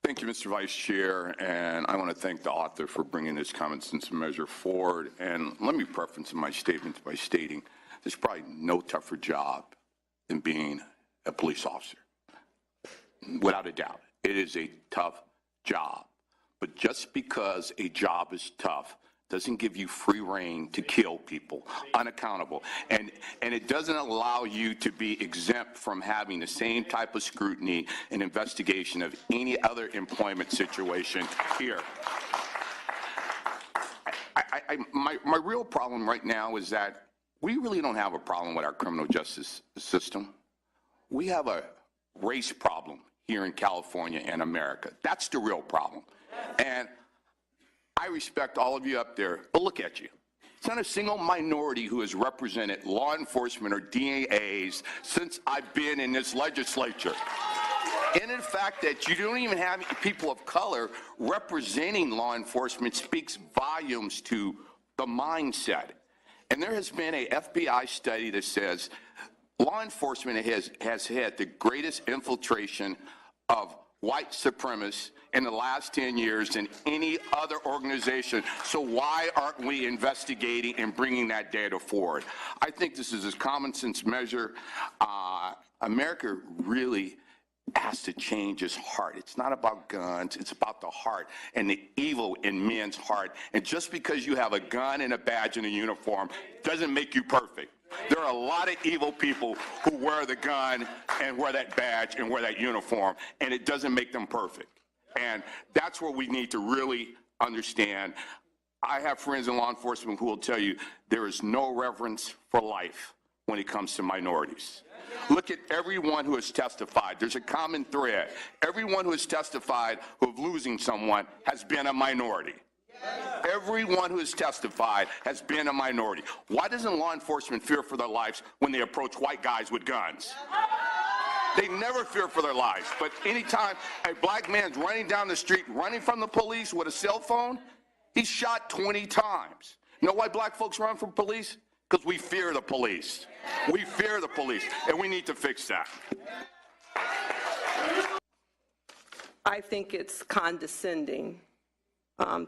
Thank you, Mr. Vice Chair, and I want to thank the author for bringing this common sense measure forward. And let me preface my statement by stating there's probably no tougher job than being a police officer. Without a doubt, it is a tough job. But just because a job is tough doesn't give you free rein to kill people, unaccountable. And it doesn't allow you to be exempt from having the same type of scrutiny and investigation of any other employment situation here. My real problem right now is that we really don't have a problem with our criminal justice system. We have a race problem here in California and America. That's the real problem. And I respect all of you up there, but look at you. It's not a single minority who has represented law enforcement or DAs since I've been in this legislature. And in fact that you don't even have people of color representing law enforcement speaks volumes to the mindset. And there has been a FBI study that says law enforcement has had the greatest infiltration of white supremacists in the last 10 years than any other organization. So why aren't we investigating and bringing that data forward? I think this is a common sense measure. America really has to change its heart. It's not about guns, it's about the heart and the evil in men's heart. And just because you have a gun and a badge and a uniform doesn't make you perfect. There are a lot of evil people who wear the gun and wear that badge and wear that uniform, and it doesn't make them perfect. And that's where we need to really understand. I have friends in law enforcement who will tell you there is no reverence for life when it comes to minorities. Look at everyone who has testified. There's a common thread. Everyone who has testified of losing someone has been a minority. Everyone who has testified has been a minority. Why doesn't law enforcement fear for their lives when they approach white guys with guns? They never fear for their lives. But anytime a black man's running down the street, running from the police with a cell phone, he's shot 20 times. You know why black folks run from police? Because we fear the police. We fear the police, and we need to fix that. I think it's condescending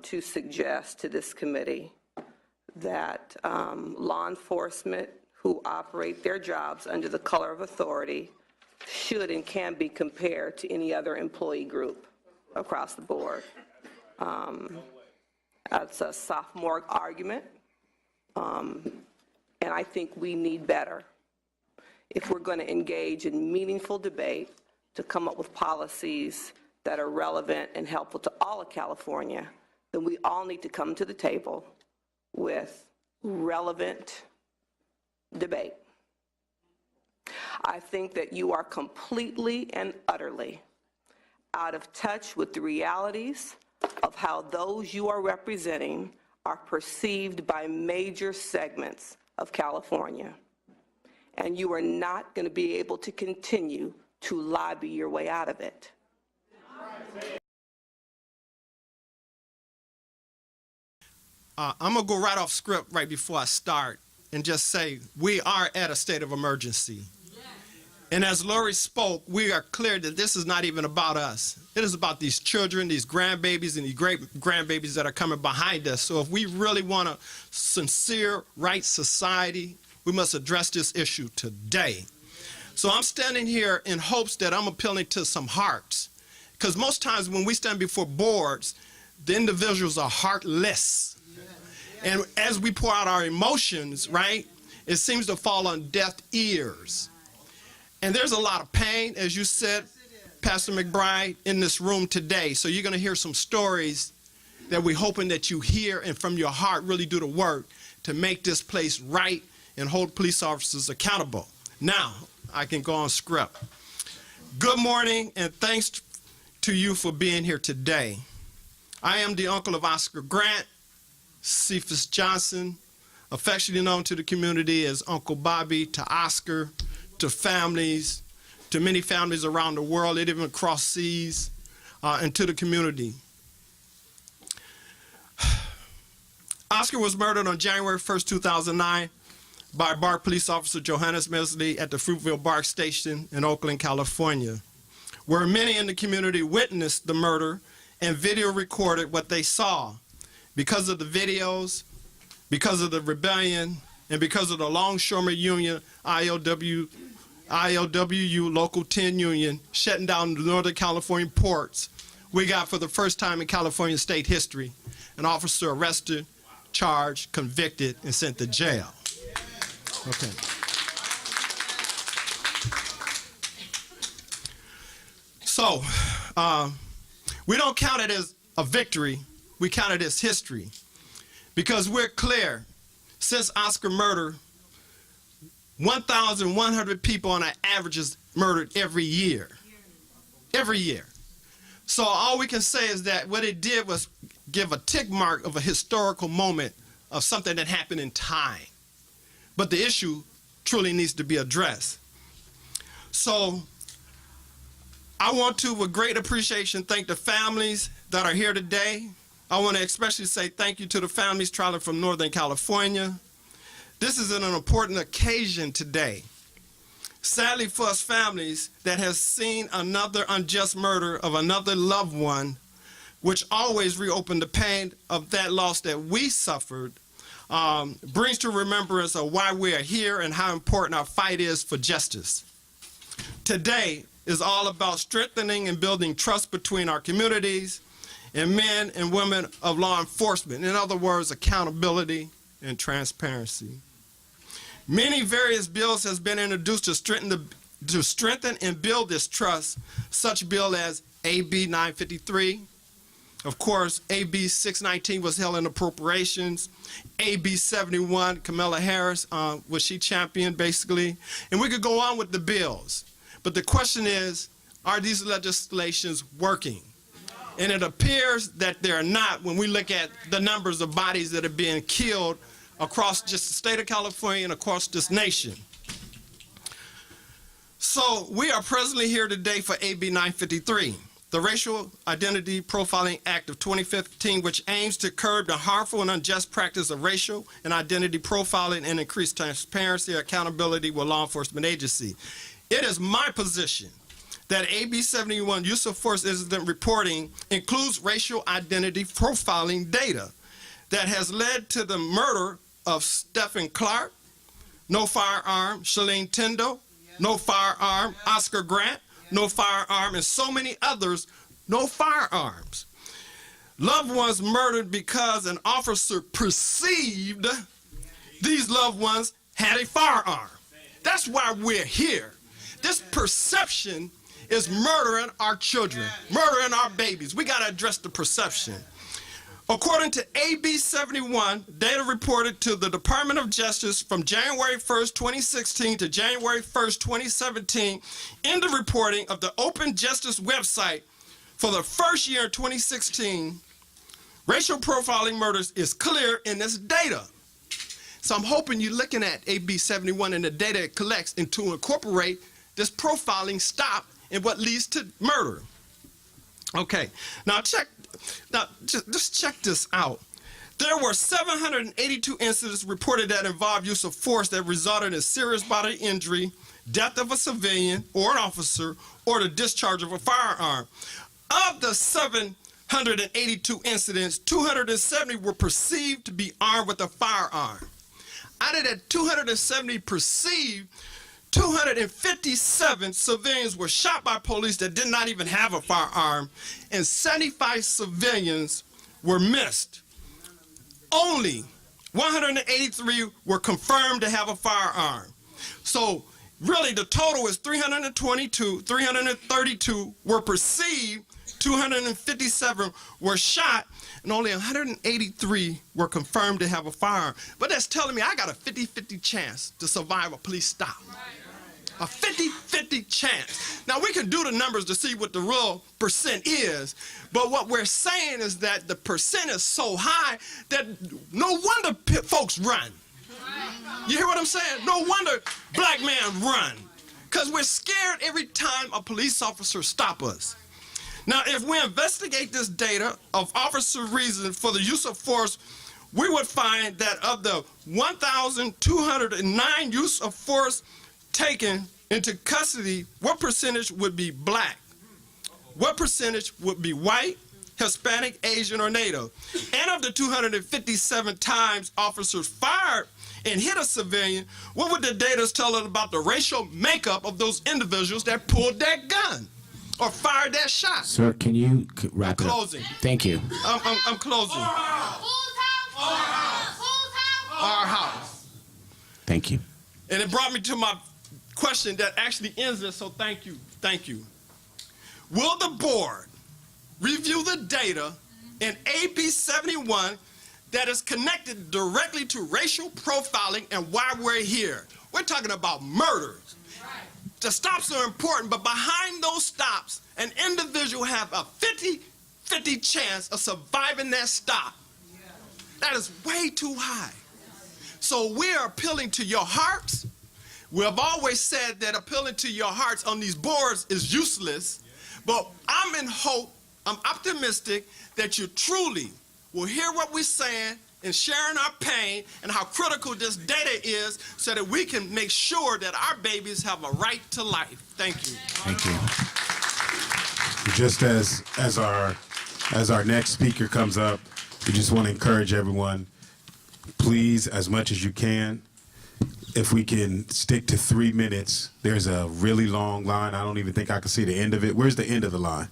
to suggest to this committee that law enforcement who operate their jobs under the color of authority should and can be compared to any other employee group across the board. That's a sophomore argument, and I think we need better if we're going to engage in meaningful debate to come up with policies that are relevant and helpful to all of California. Then we all need to come to the table with relevant debate. I think that you are completely and utterly out of touch with the realities of how those you are representing are perceived by major segments of California. And you are not going to be able to continue to lobby your way out of it. I'm going to go right off script right before I start and just say we are at a state of emergency. And as Lori spoke, we are clear that this is not even about us. It is about these children, these grandbabies, and these great-grandbabies that are coming behind us. So if we really want a sincere, right society, we must address this issue today. So I'm standing here in hopes that I'm appealing to some hearts. Because most times when we stand before boards, the individuals are heartless. And as we pour out our emotions, right, it seems to fall on deaf ears. And there's a lot of pain, as you said, Pastor McBride, in this room today. So you're going to hear some stories that we're hoping that you hear and from your heart really do the work to make this place right and hold police officers accountable. Now, I can go on script. Good morning, and thanks to you for being here today. I am the uncle of Oscar Grant, Cephas Johnson, affectionately known to the community as Uncle Bobby, to Oscar, to families, to many families around the world, even across seas, and to the community. Oscar was murdered on January 1st, 2009 by BART police officer Johannes Mesley at the Fruitville BART station in Oakland, California. where many in the community witnessed the murder and video recorded what they saw. Because of the videos, because of the rebellion, and because of the Longshoremen Union, ILWU Local 10 Union, shutting down the Northern California ports, we got for the first time in California state history, an officer arrested, charged, convicted, and sent to jail. Okay. So, we don't count it as a victory, we count it as history. Because we're clear, since Oscar murder, 1,100 people on an average is murdered every year. Every year. So all we can say is that what it did was give a tick mark of a historical moment of something that happened in time. But the issue truly needs to be addressed. So I want to, with great appreciation, thank the families that are here today. I want to especially say thank you to the families traveling from Northern California. This is an important occasion today. Sadly for us families that has seen another unjust murder of another loved one, which always reopened the pain of that loss that we suffered, brings to remembrance of why we are here and how important our fight is for justice. Today is all about strengthening and building trust between our communities and men and women of law enforcement. In other words, accountability and transparency. Many various bills has been introduced to strengthen and build this trust, such bill as AB 953. Of course, AB 619 was held in appropriations. AB 71, Kamala Harris, was she championed basically. And we could go on with the bills. But the question is, are these legislations working? And it appears that they're not when we look at the numbers of bodies that are being killed across just the state of California and across this nation. So we are presently here today for AB 953, the Racial Identity Profiling Act of 2015, which aims to curb the harmful and unjust practice of racial and identity profiling and increase transparency and accountability with law enforcement agencies. It is my position that AB 71 use of force incident reporting includes racial identity profiling data that has led to the murder of Stephen Clark, no firearm, Shalene Tindall, no firearm, Oscar Grant, no firearm, and so many others, no firearms. Loved ones murdered because an officer perceived these loved ones had a firearm. That's why we're here. This perception is murdering our children, murdering our babies. We got to address the perception. According to AB 71, data reported to the Department of Justice from January 1st, 2016 to January 1st, 2017, in the reporting of the Open Justice website for the first year in 2016, racial profiling murders is clear in this data. So I'm hoping you're looking at AB 71 and the data it collects and to incorporate this profiling stop and what leads to murder. Okay, now just check this out. There were 782 incidents reported that involved use of force that resulted in serious bodily injury, death of a civilian or an officer, or the discharge of a firearm. Of the 782 incidents, 270 were perceived to be armed with a firearm. Out of that 270 perceived, 257 civilians were shot by police that did not even have a firearm, and 75 civilians were missed. Only 183 were confirmed to have a firearm. So really the total is 322, 332 were perceived, 257 were shot, and only 183 were confirmed to have a firearm. But that's telling me I got a 50-50 chance to survive a police stop. A 50-50 chance. Now we can do the numbers to see what the real percent is, but what we're saying is that the percent is so high that no wonder folks run. You hear what I'm saying? No wonder black men run, because we're scared every time a police officer stops us. Now, if we investigate this data of officer reason for the use of force, we would find that of the 1,209 use of force taken into custody, what percentage would be black? what percentage would be white, Hispanic, Asian, or Native? And of the 257 times officers fired and hit a civilian, what would the data tell us about the racial makeup of those individuals that pulled that gun or fired that shot? Sir, can you wrap it up? Closing. Thank you. I'm closing. Our house. Thank you. And it brought me to my question that actually ends this, so thank you. Thank you. Will the board review the data in AB 71 that is connected directly to racial profiling and why we're here? We're talking about murders. The stops are important, but behind those stops, an individual has a 50-50 chance of surviving that stop. That is way too high. So we are appealing to your hearts. We have always said that appealing to your hearts on these boards is useless, but I'm in hope, I'm optimistic that you truly will hear what we're saying and sharing our pain and how critical this data is so that we can make sure that our babies have a right to life. Thank you. Thank you. Just as our next speaker comes up, we just want to encourage everyone, please, as much as you can, if we can stick to 3 minutes. There's a really long line. I don't even think I can see the end of it. Where's the end of the line?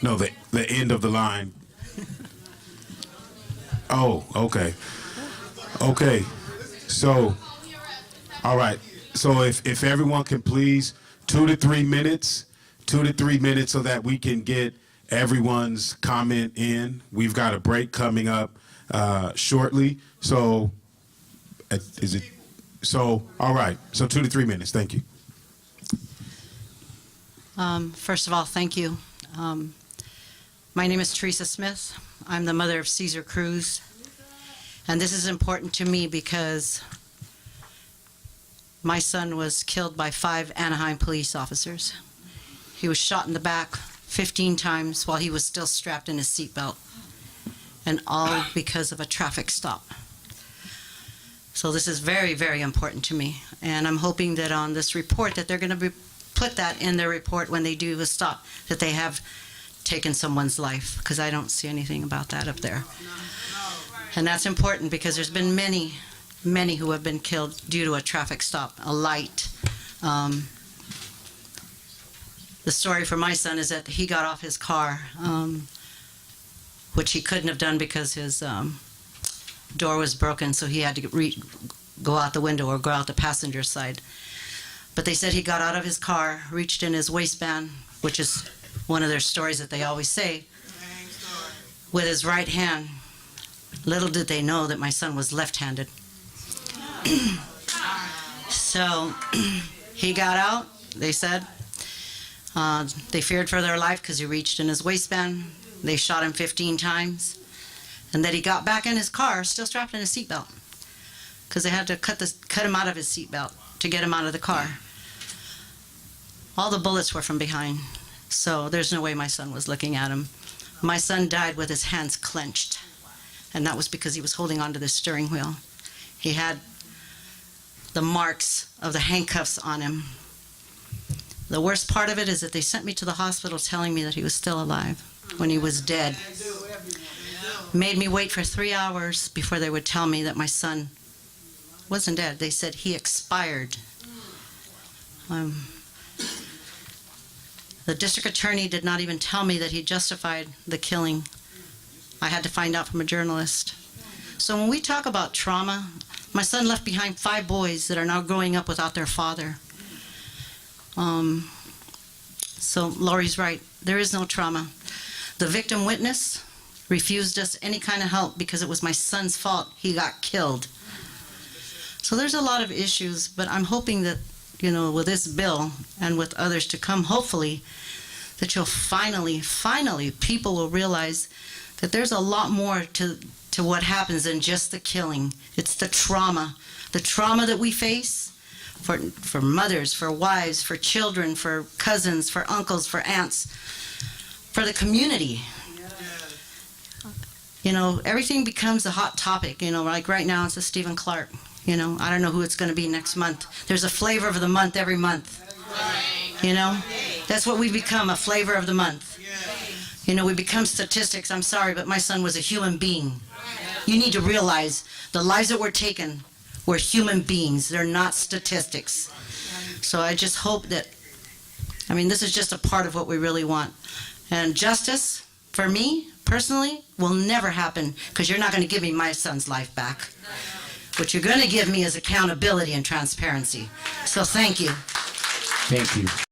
No, the end of the line. Oh, okay. Okay. So, all right. So if everyone can please, 2 to 3 minutes, 2 to 3 minutes so that we can get everyone's comment in. We've got a break coming up shortly. So, is it? So, all right. So 2 to 3 minutes. Thank you. First of all, thank you. My name is Teresa Smith. I'm the mother of Cesar Cruz. And this is important to me because my son was killed by 5 Anaheim police officers. He was shot in the back 15 times while he was still strapped in his seatbelt, and all because of a traffic stop. So this is very, very important to me, and I'm hoping that on this report that they're going to put that in their report when they do a stop, that they have taken someone's life, because I don't see anything about that up there. And that's important because there's been many, many who have been killed due to a traffic stop, a light. The story for my son is that he got off his car, which he couldn't have done because his door was broken, so he had to go out the window or go out the passenger side. But they said he got out of his car, reached in his waistband, which is one of their stories that they always say, with his right hand. Little did they know that my son was left-handed. So he got out, they said. They feared for their life because he reached in his waistband. They shot him 15 times. And then he got back in his car, still strapped in his seatbelt, because they had to cut him out of his seatbelt to get him out of the car. All the bullets were from behind, so there's no way my son was looking at him. My son died with his hands clenched, and that was because he was holding onto the steering wheel. He had the marks of the handcuffs on him. The worst part of it is that they sent me to the hospital telling me that he was still alive when he was dead. Made me wait for 3 hours before they would tell me that my son wasn't dead. They said he expired. The district attorney did not even tell me that he justified the killing. I had to find out from a journalist. So when we talk about trauma, my son left behind 5 boys that are now growing up without their father. So Lori's right. There is no trauma. The victim witness refused us any kind of help because it was my son's fault he got killed. So there's a lot of issues, but I'm hoping that, you know, with this bill and with others to come, hopefully, that you'll finally, people will realize that there's a lot more to what happens than just the killing. It's the trauma that we face for mothers, for wives, for children, for cousins, for uncles, for aunts, for the community. You know, everything becomes a hot topic. You know, like right now it's a Stephen Clark. You know, I don't know who it's going to be next month. There's a flavor of the month every month. You know? That's what we become, a flavor of the month. You know, we become statistics. I'm sorry, but my son was a human being. You need to realize the lives that were taken were human beings. They're not statistics. So I just hope that, I mean, this is just a part of what we really want. And justice, for me, personally, will never happen because you're not going to give me my son's life back. What you're going to give me is accountability and transparency. So thank you. Thank you.